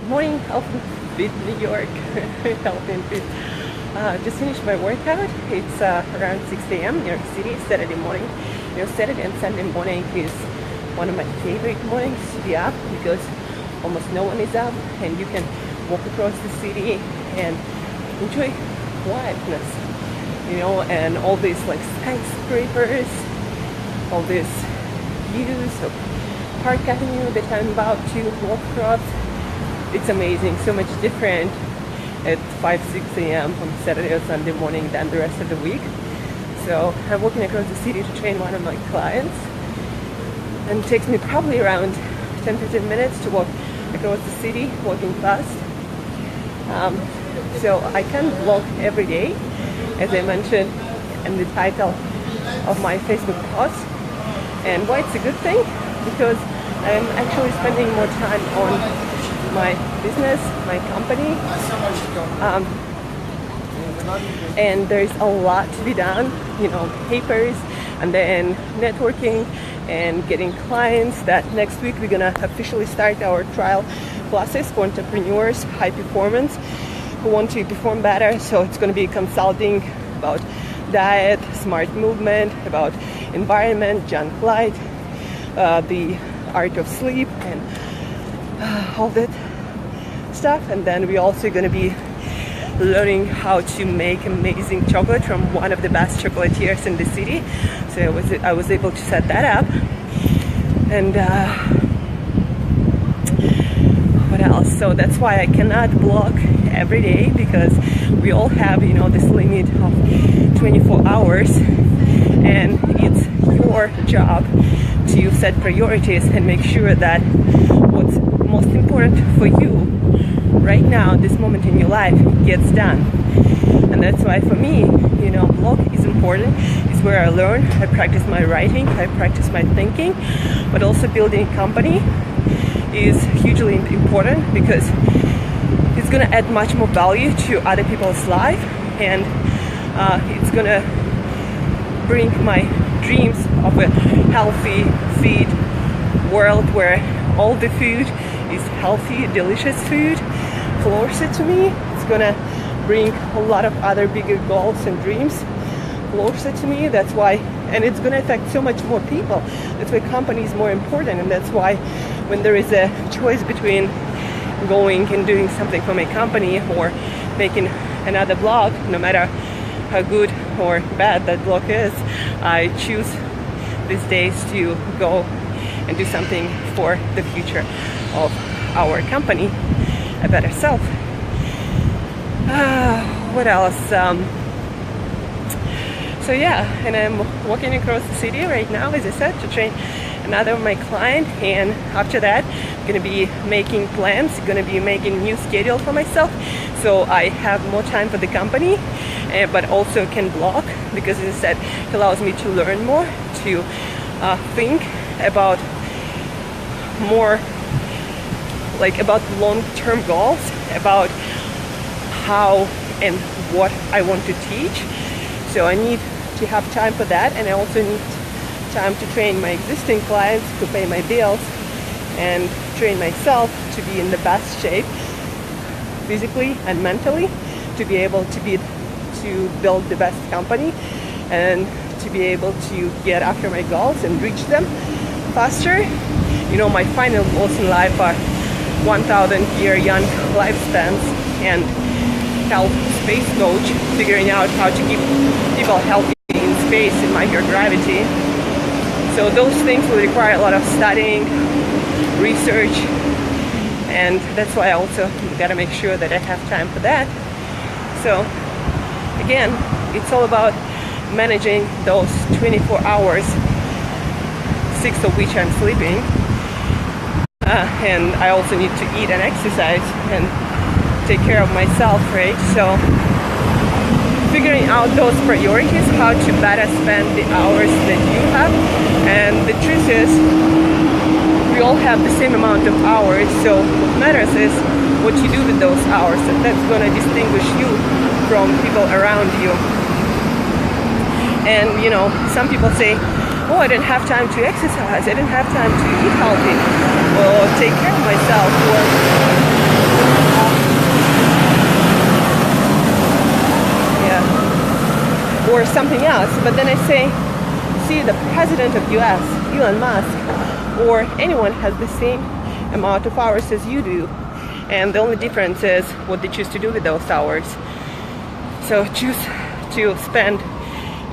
Morning, Health Beat New York. Health and Beat. Just finished my workout. It's around 6 a.m. New York City, Saturday morning. Saturday and Sunday morning is one of my favorite mornings to be up because almost no one is up and you can walk across the city and enjoy quietness, and all these like skyscrapers, all these views of Park Avenue that I'm about to walk across. It's amazing, so much different at 5-6 a.m. on Saturday or Sunday morning than the rest of the week. So I'm walking across the city to train one of my clients, and it takes me probably around 10-15 minutes to walk across the city, walking fast. So I can vlog every day, as I mentioned in the title of my Facebook post. And why it's a good thing? Because I'm actually spending more time on my business, my company, and there's a lot to be done, papers, and then networking and getting clients. That next week we're gonna officially start our trial classes for entrepreneurs, high performance, who want to perform better. So it's gonna be consulting about diet, smart movement, about environment, junk light, the art of sleep, and all that stuff. And then we're also going to be learning how to make amazing chocolate from one of the best chocolatiers in the city. So I was able to set that up. And what else? So that's why I cannot vlog every day, because we all have this limit of 24 hours, and it's your job to set priorities and make sure that what's most important for you right now, this moment in your life, gets done. And that's why for me, blog is important. It's where I learn, I practice my writing, I practice my thinking, but also building a company is hugely important because it's going to add much more value to other people's life, and it's going to bring my dreams of a healthy, fit world where all the food is healthy, delicious food closer to me. It's gonna bring a lot of other bigger goals and dreams closer to me. That's why, and it's gonna affect so much more people. That's why company is more important, and that's why when there is a choice between going and doing something for my company or making another blog, no matter how good or bad that blog is, I choose these days to go and do something for the future of our company, a better self. What else? So yeah, and I'm walking across the city right now, as I said, to train another of my client, and after that I'm gonna be making plans, gonna be making new schedule for myself, so I have more time for the company, but also can blog, because as I said, it allows me to learn more, to think about more, like about long-term goals, about how and what I want to teach. So I need to have time for that, and I also need time to train my existing clients, to pay my bills, and train myself to be in the best shape physically and mentally, to be able to build the best company and to be able to get after my goals and reach them faster. My final goals in life are 1,000-year young lifespans and health space coach, figuring out how to keep people healthy in space in microgravity. So those things will require a lot of studying, research, and that's why I also gotta make sure that I have time for that. So again, it's all about managing those 24 hours, 6 of which I'm sleeping. And I also need to eat and exercise and take care of myself, right? So figuring out those priorities, how to better spend the hours that you have. And the truth is, we all have the same amount of hours, so what matters is what you do with those hours, and that's going to distinguish you from people around you. And some people say, oh, I didn't have time to exercise, I didn't have time to eat healthy or take care of myself, or something else. But then I say, see, the president of US, Elon Musk, or anyone has the same amount of hours as you do, and the only difference is what they choose to do with those hours. So choose to spend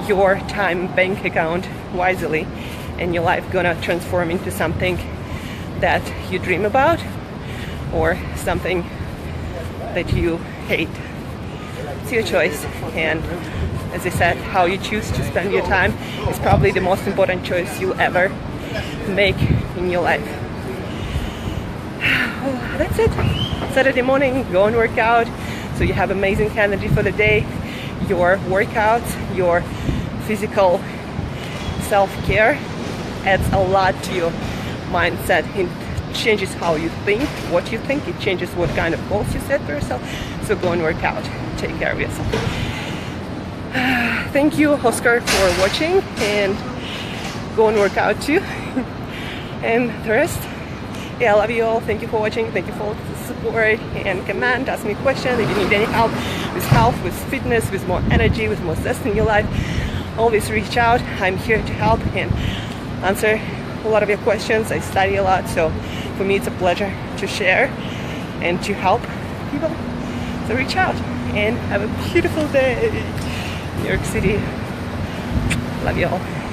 your time bank account wisely, and your life gonna transform into something that you dream about or something that you hate. It's your choice, and as I said, how you choose to spend your time is probably the most important choice you'll ever make in your life. That's it. Saturday morning, go and work out so you have amazing energy for the day. Your workouts, your physical self-care adds a lot to your mindset. It changes how you think, what you think. It changes what kind of goals you set for yourself. So go and work out. Take care of yourself. Thank you, Oscar, for watching, and go and work out too. And the rest, yeah, I love you all. Thank you for watching. Thank you for the support, and comment, ask me questions if you need any help with health, with fitness, with more energy, with more zest in your life. Always reach out. I'm here to help and answer a lot of your questions. I study a lot, so for me it's a pleasure to share and to help people. So reach out and have a beautiful day. New York City. Love you all.